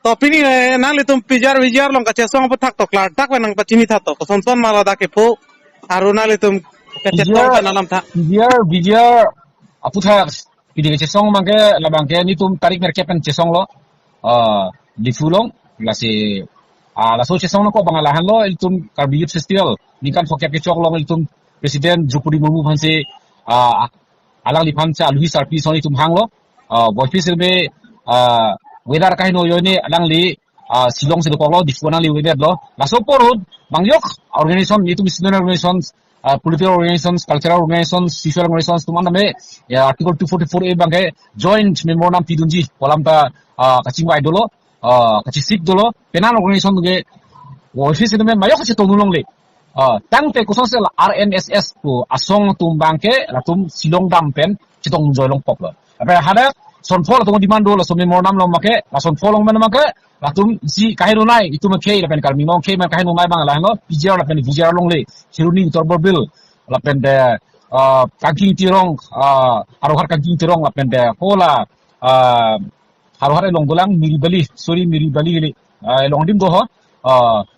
Topi ni nang litum pijar long kache song petak tok ladak wenang pacini tha tok son mala da ke po aruna litum kache tong pa nalam tha bijar apu tha pidi kache song mangke la bangke ni tum tarik merkepen cesong lo di fulong la si la so cesong ko bangalahan lo itum karbiyut festival ni kan fokep ke chok long itum presiden Jokudi Murmu phanse alang liphan cha lui sarpi soni tum hang lo boifi silbe weather kahino yone alang li silong se ko lo difona li weather lo la so porud bangyok organization ni tum student organizations political organizations cultural organizations social organizations tum andame article 244 e bangke joint memorandum tidunji kolam ta kachingwa idolo kachisik dolo penal organization ge boifi silbe mayok se tonulong le tang te kusong se RNSS ko asong tum bangke la tum silong dampen chitong joilong pop lo apa hada son follow tong demand lo so memorandum lo make la son follow man make la tum si kahino nai itu make la pen kal mimong ke man kahino nai bang la no pijar la pen pijar long le chiruni torbo bil la pen de kangking tirong harohar kangking tirong la pen de kola harohar long dolang miri bali le long dim do ho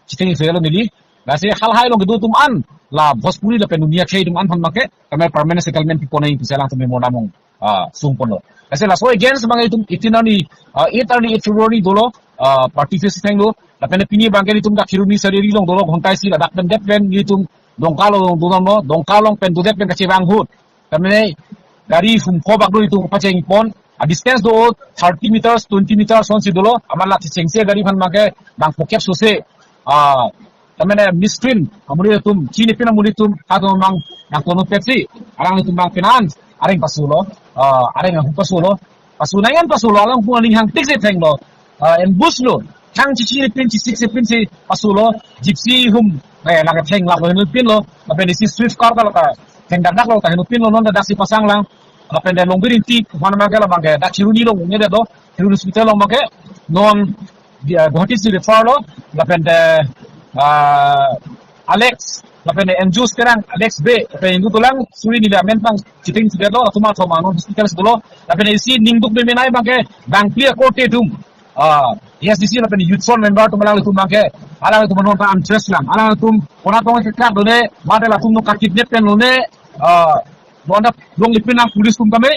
chiteng felo mili la se hal hai long du tum an la bhojpuri la pen dunia ke dum an phan make kamel permanent settlement pi ponai pisalang tum memorandum sungpon lo kasi la so again sa mga itong itinani 8 February dolo party face tenglo la pene pini bangke itum ka kiruni sariri long dolo ghontai si la dak pen dep pen itum dongkalo dolo no dongkalong pen dep pen ka chebang hut kamne gari hum ko bakdo itum pacheng pon a distance do 30 meters 20 meters on si dolo amala chengse gari phan make bang pokep sose kamne misprint amuri itum chini pina muri itum ado mang nak tono pepsi arang itum bang finance areng pasulo areng ang pasulo pasunayan pasulo alang pualing hang tik se thenglo en buslo thang chi pin chi sik se pin se pasulo gypsy hum la ka theng la ko henu pin lo la pen si swift car la ka theng dak lo ta henu pin lo non da si pasang lang la pen de longbirin ti hwana ma la bangke da chiruni lo ne de do chiruni hospital lo make non Guwahati si refer lo la pen de Alex lapene enjus terang Alex B lapene indu tulang suri ni lamen pang chiting sidelo atuma thoma no hospital sidelo lapene isi ningduk be menai bangke bang clear court dum SDC lapene youth fund member to malang tum bangke ala tum non ta interest lang ala tum kona tong ke kak done mate la tum no ka kidnap pen lone bonda long lipinang police tum kame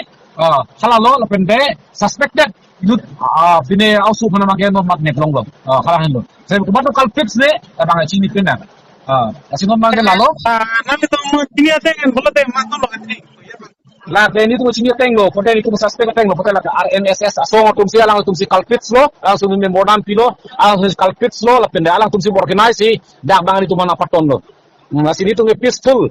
halalo lapene suspected youth bine ausu phana bangke no mat nek long lo khala hen lo sai kuma to culprits ne bang chini pena kasi non mang lalo nami to chini ate en bolote mato lo katri la teni tu chini tenglo pote ni tu suspect tenglo pote la RNSS asong tum si alang tum si culprits lo alang tum memorandum pilo alang culprits lo la pende alang tum si organize si dak bang ni tu mana paton lo sini tu peaceful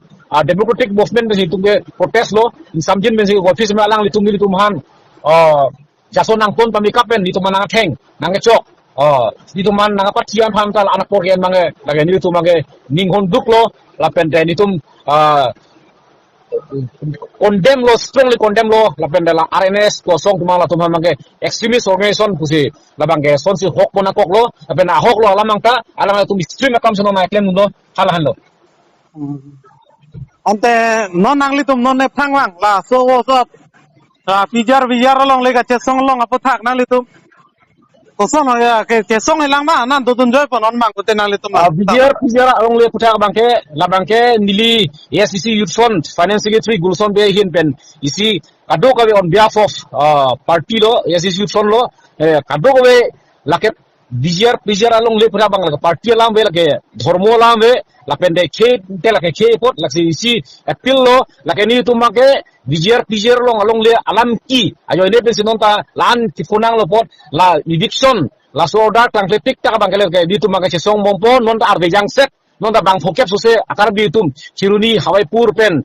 democratic movement ni tu protest lo samjin men si office me alang li tum han jaso nang pon pamikapen ni tu mana theng nang chok dito man nangapatian hantal anak poryan mange lagi ni tu mange ninghon duklo lapen ni tum condemn lo strongly condemn lo lapen la RNS kosong tumang la tum mange extremist organization pusi labange son si hok mona kok lo lapen hok lo alamang ta alamang tum extreme akam sono na claim lo halahan lo ante non angli tum non ne phangwang la so pijar long le ka chesong long apothak nangli tum kosong ya ke song hilang ma nan to tun joy panon mang ko tenang le tum bijar along le puthak bangke la bangke nili SCC Youth Fund Finance Secretary Gulson be hin pen isi kado ka on behalf of party lo SCC Youth Fund lo kado ko be lake bijar along le puthak bang la party lam be lake dharmo lam be la pen de ke te lake ke pot lake isi appeal lo lake ni tum make bijar long along le alam ki ayo ne pe sinonta lan tifunang lo pot la eviction la soda tangletik ta bang kale ke ditum make song mompo non ta arbe jang set non ta bang fokep suse akar ditum chiruni hawai pur pen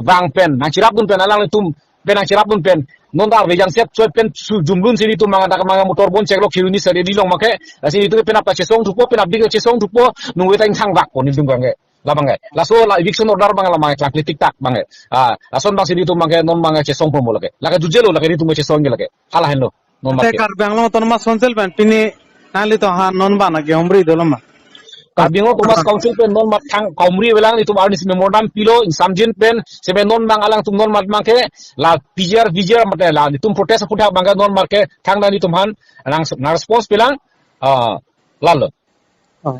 bang pen na chirap dun pen alang tum pen na chirap dun pen non ta arbe jang set choi pen jumlun sini tum manga ta manga motor bon cheklo chiruni sari di long make la sini tu pen apa song tupo pen abdi ke song tupo nungwe ta thang bak kon dum gange la bangai la so la eviction order bangai la mai klak tik tak bangai la son bang sini tu bangai non bangai chesong promo lage la ka dujelo la ni tu me chesong lage hala hen lo non ma te kar banglo ton ma sonsel ban pini nali to ha non bana ge omri dolama ka bingo tu mas council pen non mat thang kaumri welang ni tu arni memorandum pilo samjin pen sebe non bang alang tu non mat mangke la pijar mate la ni tu protest putha bangai non marke thang na ni tu han na response pelang Lalu. Oh.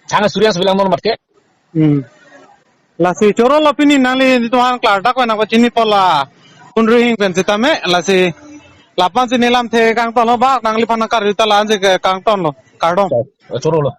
Jangan Surya sebilang non marke. La si choro lo pini nangli itu han klarda ko na ko chini pola kunring pensitame la si lapan si nilam the kang ton lo ba nangli pana karita la anje kang ton lo kardom Coro lo.